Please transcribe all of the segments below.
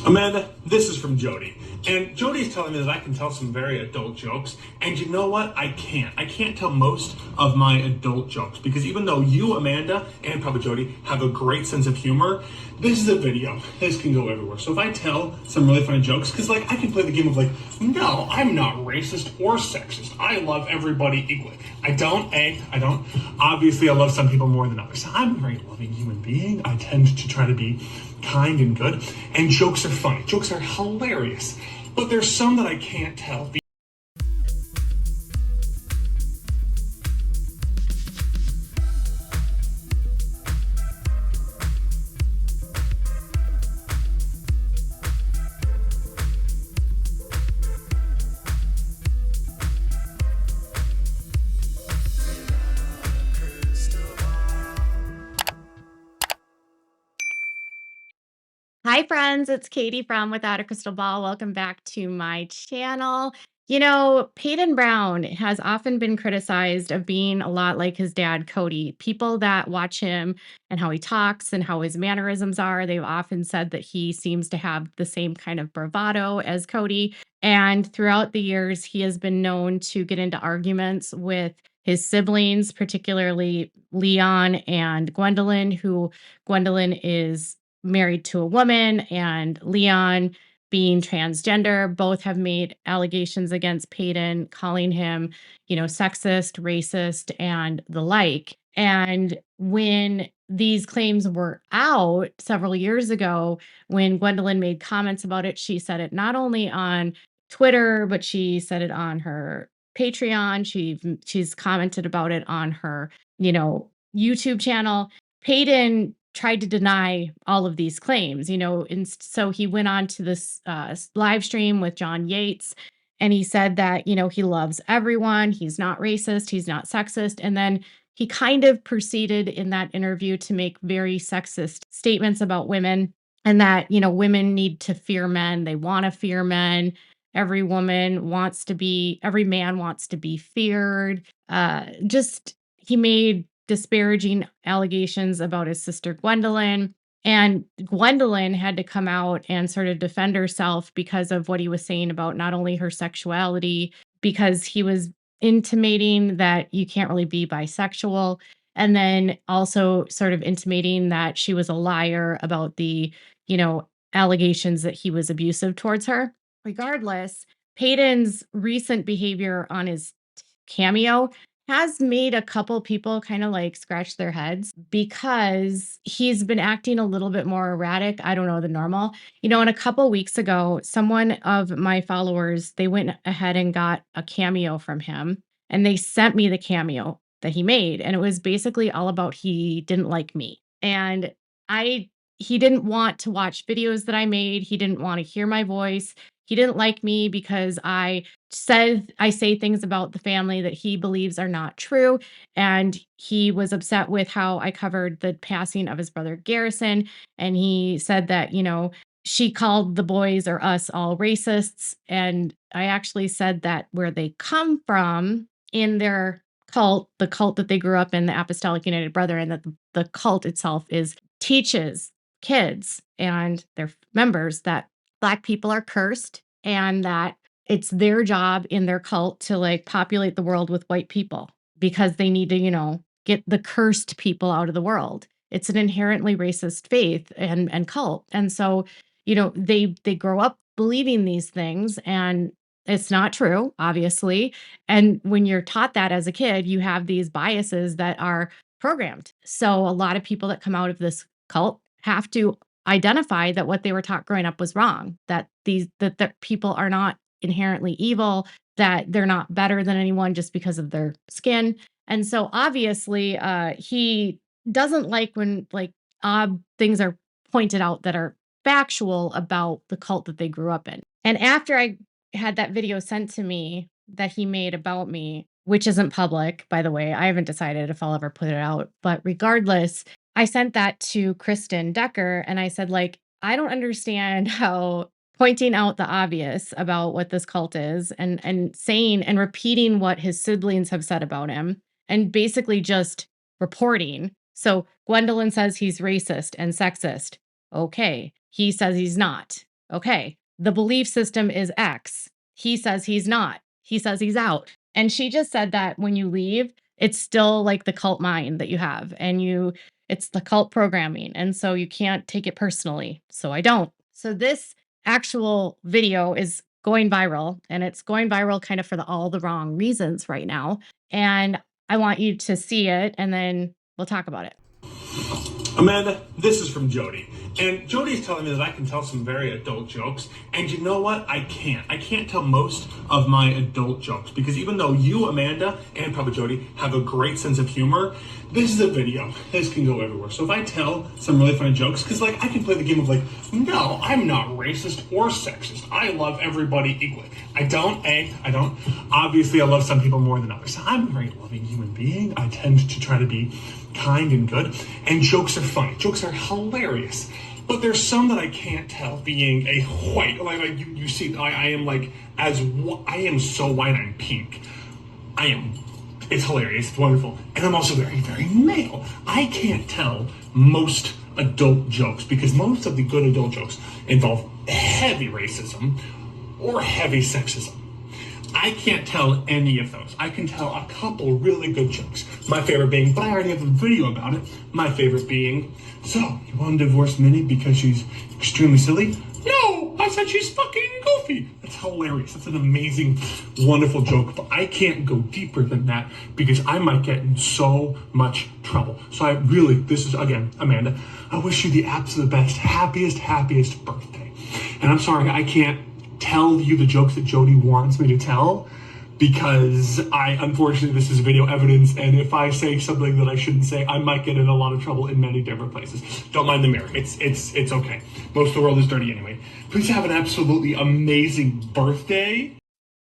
Amanda, this is from Jody. And Jody's telling me that I can tell some very adult jokes. And you know what? I can't. I can't tell most of my adult jokes because even though you, Amanda, and probably Jody have a great sense of humor, this is a video. This can go everywhere. So if I tell some really funny jokes, because like I can play the game of like, no, I'm not racist or sexist. I love everybody equally. I don't. Obviously, I love some people more than others. I'm a very loving human being. I tend to try to be kind and good. And jokes are funny. Jokes are hilarious. But there's some that I can't tell. Hi, friends. It's Katie from Without a Crystal Ball. Welcome back to my channel. You know, Paedon Brown has often been criticized of being a lot like his dad, Kody. People that watch him and how he talks and how his mannerisms are, they've often said that he seems to have the same kind of bravado as Kody. And throughout the years, he has been known to get into arguments with his siblings, particularly Leon and Gwendolyn, who Gwendolyn is married to a woman, and Leon being transgender. Both have made allegations against Paedon, calling him, sexist, racist, and the like. And when these claims were out several years ago, when Gwendolyn made comments about it, she said it not only on Twitter, but she said it on her Patreon. She's commented about it on her, YouTube channel. Paedon tried to deny all of these claims, and so he went on to this live stream with John Yates, and he said that, he loves everyone. He's not racist. He's not sexist. And then he kind of proceeded in that interview to make very sexist statements about women and that, women need to fear men. They want to fear men. Every man wants to be feared. He made disparaging allegations about his sister Gwendolyn. And Gwendolyn had to come out and sort of defend herself because of what he was saying about not only her sexuality, because he was intimating that you can't really be bisexual, and then also sort of intimating that she was a liar about the, allegations that he was abusive towards her. Regardless, Paedon's recent behavior on his Cameo has made a couple people kind of like scratch their heads because he's been acting a little bit more erratic. I don't know, the normal. And a couple weeks ago, someone of my followers, they went ahead and got a cameo from him and they sent me the cameo that he made. And it was basically all about he didn't like me. And he didn't want to watch videos that I made. He didn't want to hear my voice. He didn't like me because I say things about the family that he believes are not true. And he was upset with how I covered the passing of his brother Garrison. And he said that, she called the boys or us all racists. And I actually said that where they come from in their cult, the cult that they grew up in, the Apostolic United Brethren, that the cult itself teaches kids and their members that Black people are cursed and that it's their job in their cult to like populate the world with white people because they need to, get the cursed people out of the world. It's an inherently racist faith and cult. And so, they grow up believing these things and it's not true, obviously. And when you're taught that as a kid, you have these biases that are programmed. So a lot of people that come out of this cult have to identify that what they were taught growing up was wrong, that people are not inherently evil, that they're not better than anyone just because of their skin. And so obviously he doesn't like when like odd things are pointed out that are factual about the cult that they grew up in. And after I had that video sent to me that he made about me, which isn't public, by the way, I haven't decided if I'll ever put it out, but regardless, I sent that to Kristen Decker and I said, like, I don't understand how pointing out the obvious about what this cult is and saying and repeating what his siblings have said about him and basically just reporting. So Gwendolyn says he's racist and sexist. Okay. He says he's not. Okay, the belief system is X. He says he's not. He says he's out. And she just said that when you leave, it's still like the cult mind that you have, and it's the cult programming. And so you can't take it personally. So I don't. So this actual video is going viral, and it's going viral kind of for all the wrong reasons right now. And I want you to see it, and then we'll talk about it. Amanda, this is from Jody. And Jody's telling me that I can tell some very adult jokes. And you know what? I can't. I can't tell most of my adult jokes because even though you, Amanda, and probably Jody have a great sense of humor, this is a video. This can go everywhere. So if I tell some really funny jokes, because like I can play the game of like, no, I'm not racist or sexist. I love everybody equally. I don't. Obviously, I love some people more than others. I'm a very loving human being. I tend to try to be kind and good, and jokes are funny. Jokes are hilarious, but there's some that I can't tell being a white. Like you see, I am like I am so white. I'm pink. I am. It's hilarious. It's wonderful, and I'm also very, very male. I can't tell most adult jokes because most of the good adult jokes involve heavy racism or heavy sexism. I can't tell any of those. I can tell a couple really good jokes. My favorite being, but I already have a video about it. My favorite being, so you want to divorce Minnie because she's extremely silly? No, I said she's fucking goofy. That's hilarious. That's an amazing, wonderful joke, but I can't go deeper than that because I might get in so much trouble. So this is, again, Amanda, I wish you the absolute best, happiest birthday. And I'm sorry, I can't tell you the jokes that Jody wants me to tell because unfortunately this is video evidence, and if I say something that I shouldn't say, I might get in a lot of trouble in many different places. Don't mind the mirror. It's okay. Most of the world is dirty anyway. Please have an absolutely amazing birthday.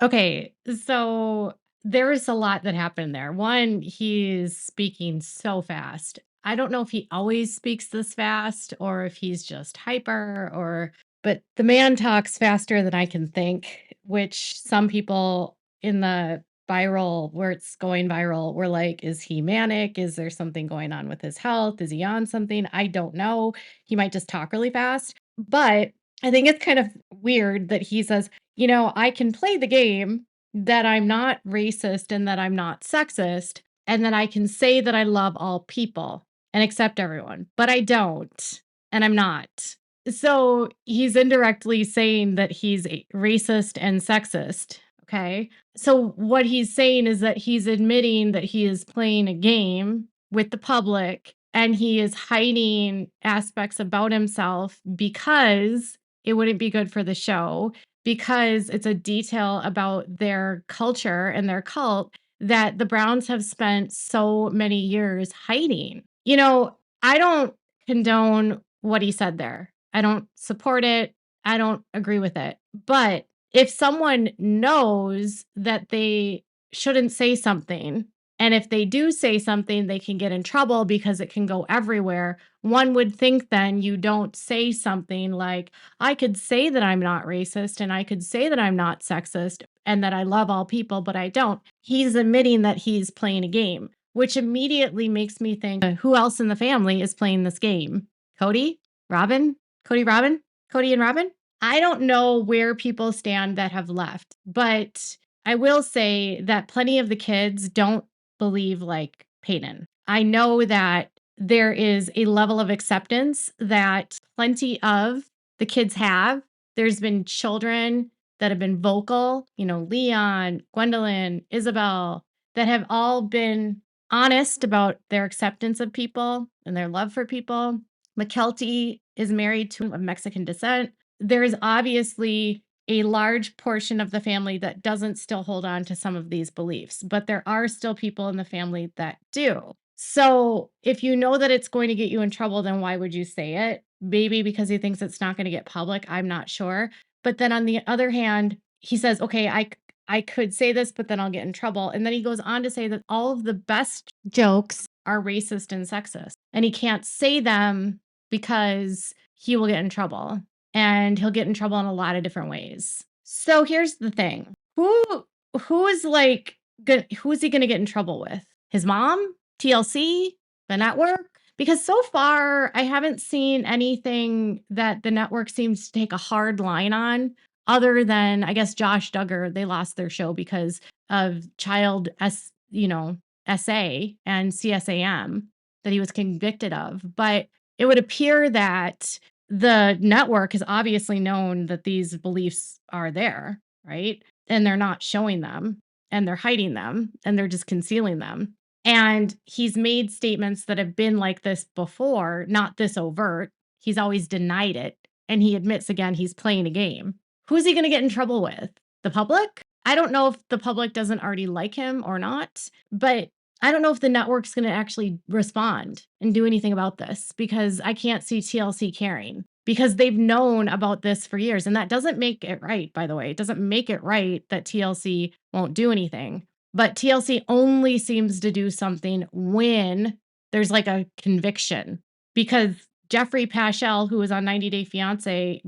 Okay, so there is a lot that happened there. One, he's speaking so fast. I don't know if he always speaks this fast or if he's just hyper, but the man talks faster than I can think, which some people in the where it's going viral, were like, is he manic? Is there something going on with his health? Is he on something? I don't know. He might just talk really fast. But I think it's kind of weird that he says, I can play the game that I'm not racist and that I'm not sexist, and that I can say that I love all people and accept everyone, but I don't, and I'm not. So he's indirectly saying that he's racist and sexist. Okay. So what he's saying is that he's admitting that he is playing a game with the public and he is hiding aspects about himself because it wouldn't be good for the show, because it's a detail about their culture and their cult that the Browns have spent so many years hiding. I don't condone what he said there. I don't support it. I don't agree with it. But if someone knows that they shouldn't say something, and if they do say something, they can get in trouble because it can go everywhere. One would think then you don't say something like, I could say that I'm not racist and I could say that I'm not sexist and that I love all people, but I don't. He's admitting that he's playing a game, which immediately makes me think, who else in the family is playing this game? Kody? Robin? Kody and Robin? I don't know where people stand that have left, but I will say that plenty of the kids don't believe like Paedon. I know that there is a level of acceptance that plenty of the kids have. There's been children that have been vocal, Leon, Gwendolyn, Isabel, that have all been honest about their acceptance of people and their love for people. McKelty is married to of Mexican descent. There is obviously a large portion of the family that doesn't still hold on to some of these beliefs, but there are still people in the family that do. So if you know that it's going to get you in trouble, then why would you say it? Maybe because he thinks it's not going to get public. I'm not sure. But then on the other hand, he says, okay, I could say this, but then I'll get in trouble. And then he goes on to say that all of the best jokes are racist and sexist. And he can't say them because he will get in trouble. And he'll get in trouble in a lot of different ways. So here's the thing. Who is like who is he going to get in trouble with? His mom? TLC? The network? Because so far, I haven't seen anything that the network seems to take a hard line on, other than, I guess, Josh Duggar. They lost their show because of child SA and CSAM that he was convicted of. But it would appear that the network has obviously known that these beliefs are there, right? And they're not showing them, and they're hiding them, and they're just concealing them. And he's made statements that have been like this before, not this overt. He's always denied it. And he admits again he's playing a game. Who's he going to get in trouble with? The public? I don't know if the public doesn't already like him or not, but I don't know if the network's going to actually respond and do anything about this, because I can't see TLC caring, because they've known about this for years. And that doesn't make it right, by the way. It doesn't make it right that TLC won't do anything. But TLC only seems to do something when there's like a conviction, because Jeffrey Paschal, who was on 90 Day Fiance,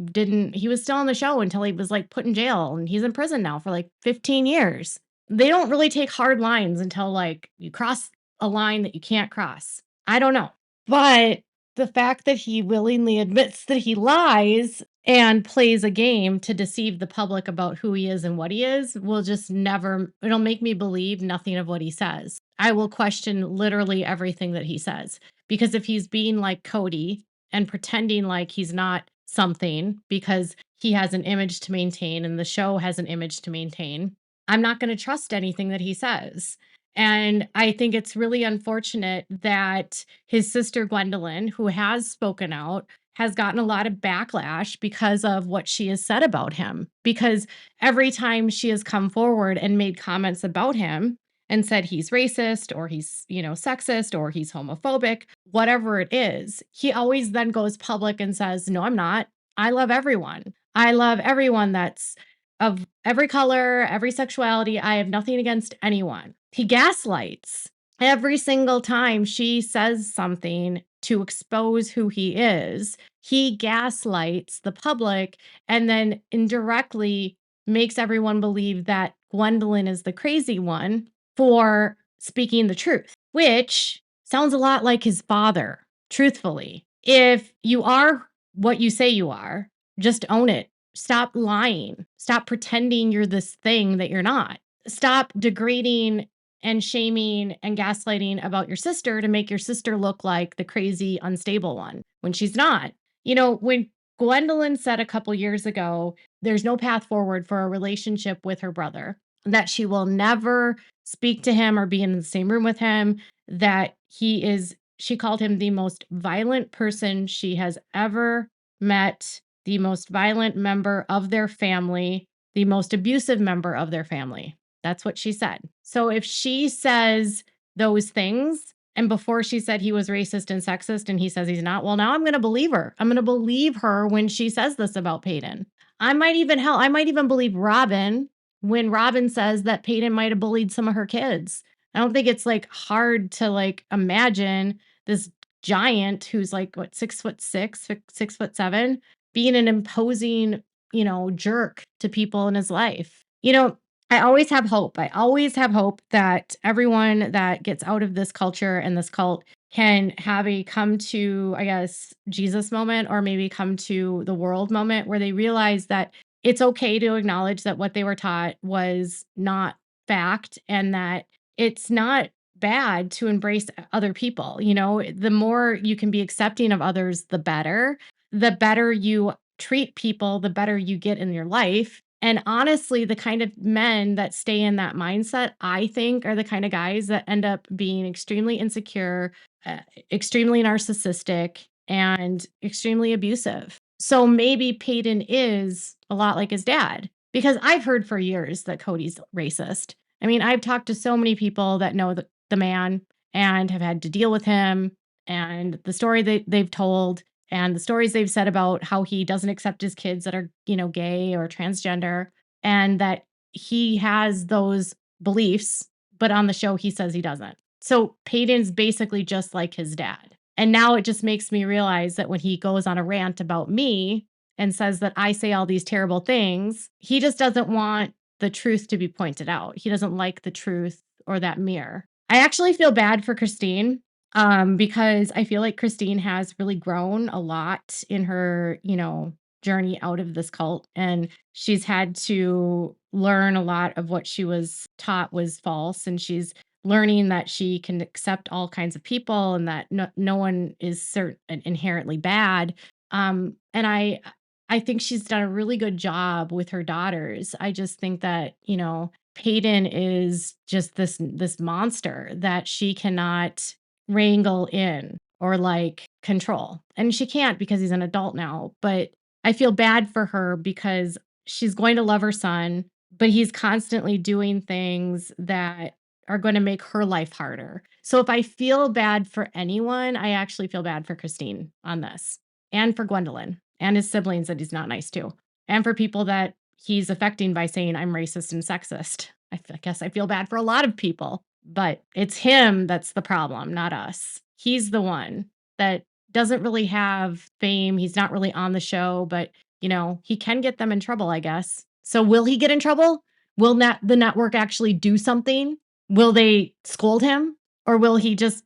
he was still on the show until he was like put in jail, and he's in prison now for like 15 years. They don't really take hard lines until like you cross a line that you can't cross. I don't know. But the fact that he willingly admits that he lies and plays a game to deceive the public about who he is and what he is will just never, it'll make me believe nothing of what he says. I will question literally everything that he says, because if he's being like Kody and pretending like he's not something because he has an image to maintain and the show has an image to maintain, I'm not going to trust anything that he says. And I think it's really unfortunate that his sister Gwendolyn, who has spoken out, has gotten a lot of backlash because of what she has said about him. Because every time she has come forward and made comments about him and said he's racist or he's, sexist or he's homophobic, whatever it is, he always then goes public and says, "No, I'm not. I love everyone. I love everyone that's of every color, every sexuality. I have nothing against anyone." He gaslights every single time she says something to expose who he is. He gaslights the public and then indirectly makes everyone believe that Gwendolyn is the crazy one for speaking the truth, which sounds a lot like his father, truthfully. If you are what you say you are, just own it. Stop lying. Stop pretending you're this thing that you're not. Stop degrading and shaming and gaslighting about your sister to make your sister look like the crazy, unstable one when she's not. When Gwendolyn said a couple years ago, there's no path forward for a relationship with her brother, that she will never speak to him or be in the same room with him, that she called him the most violent person she has ever met, the most violent member of their family, the most abusive member of their family. That's what she said. So if she says those things, and before she said he was racist and sexist and he says he's not, well, now I'm going to believe her. I'm going to believe her when she says this about Paedon. I might even believe Robin when Robin says that Paedon might have bullied some of her kids. I don't think it's like hard to like imagine this giant who's like, what, 6'6", 6'7", being an imposing, jerk to people in his life. I always have hope. I always have hope that everyone that gets out of this culture and this cult can have a come to, I guess, Jesus moment, or maybe come to the world moment, where they realize that it's okay to acknowledge that what they were taught was not fact, and that it's not bad to embrace other people. The more you can be accepting of others, the better. The better you treat people, the better you get in your life. And honestly, the kind of men that stay in that mindset, I think, are the kind of guys that end up being extremely insecure, extremely narcissistic, and extremely abusive. So maybe Paedon is a lot like his dad, because I've heard for years that Kody's racist. I mean, I've talked to so many people that know the man and have had to deal with him, and the story that they've told, and the stories they've said about how he doesn't accept his kids that are, gay or transgender, and that he has those beliefs, but on the show he says he doesn't. So Paedon's basically just like his dad. And now it just makes me realize that when he goes on a rant about me and says that I say all these terrible things, he just doesn't want the truth to be pointed out. He doesn't like the truth or that mirror. I actually feel bad for Christine, Because I feel like Christine has really grown a lot in her, journey out of this cult, and she's had to learn a lot of what she was taught was false, and she's learning that she can accept all kinds of people and that no one is inherently bad. And I think she's done a really good job with her daughters. I just think that, Paedon is just this monster that she cannot wrangle in or like control. And she can't because he's an adult now. But I feel bad for her because she's going to love her son, but he's constantly doing things that are going to make her life harder. So if I feel bad for anyone, I actually feel bad for Christine on this and for Gwendolyn and his siblings that he's not nice to, and for people that he's affecting by saying I'm racist and sexist. I guess I feel bad for a lot of people, but it's him that's the problem, not us. He's the one that doesn't really have fame. He's not really on the show, but he can get them in trouble, I guess. So will he get in trouble? Will the network actually do something? Will they scold him? Or will he just,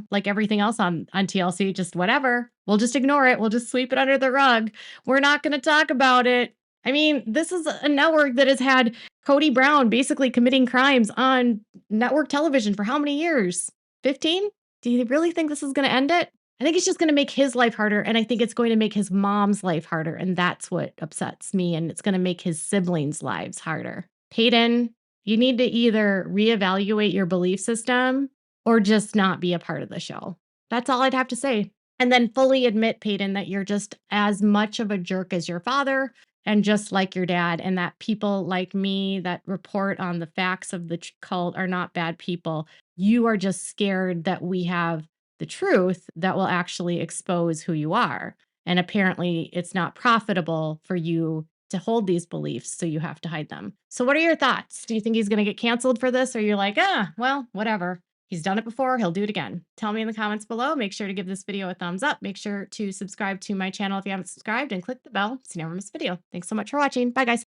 like everything else on TLC, just whatever? We'll just ignore it. We'll just sweep it under the rug. We're not going to talk about it. I mean, this is a network that has had Kody Brown basically committing crimes on network television for how many years? 15? Do you really think this is going to end it? I think it's just going to make his life harder. And I think it's going to make his mom's life harder. And that's what upsets me. And it's going to make his siblings' lives harder. Paedon, you need to either reevaluate your belief system or just not be a part of the show. That's all I'd have to say. And then fully admit, Paedon, that you're just as much of a jerk as your father and just like your dad, and that people like me that report on the facts of the cult are not bad people. You are just scared that we have the truth that will actually expose who you are. And apparently, it's not profitable for you to hold these beliefs, so you have to hide them. So, what are your thoughts? Do you think he's going to get canceled for this? Or you're like, well, whatever. He's done it before. He'll do it again. Tell me in the comments below. Make sure to give this video a thumbs up. Make sure to subscribe to my channel if you haven't subscribed and click the bell so you never miss a video. Thanks so much for watching. Bye, guys.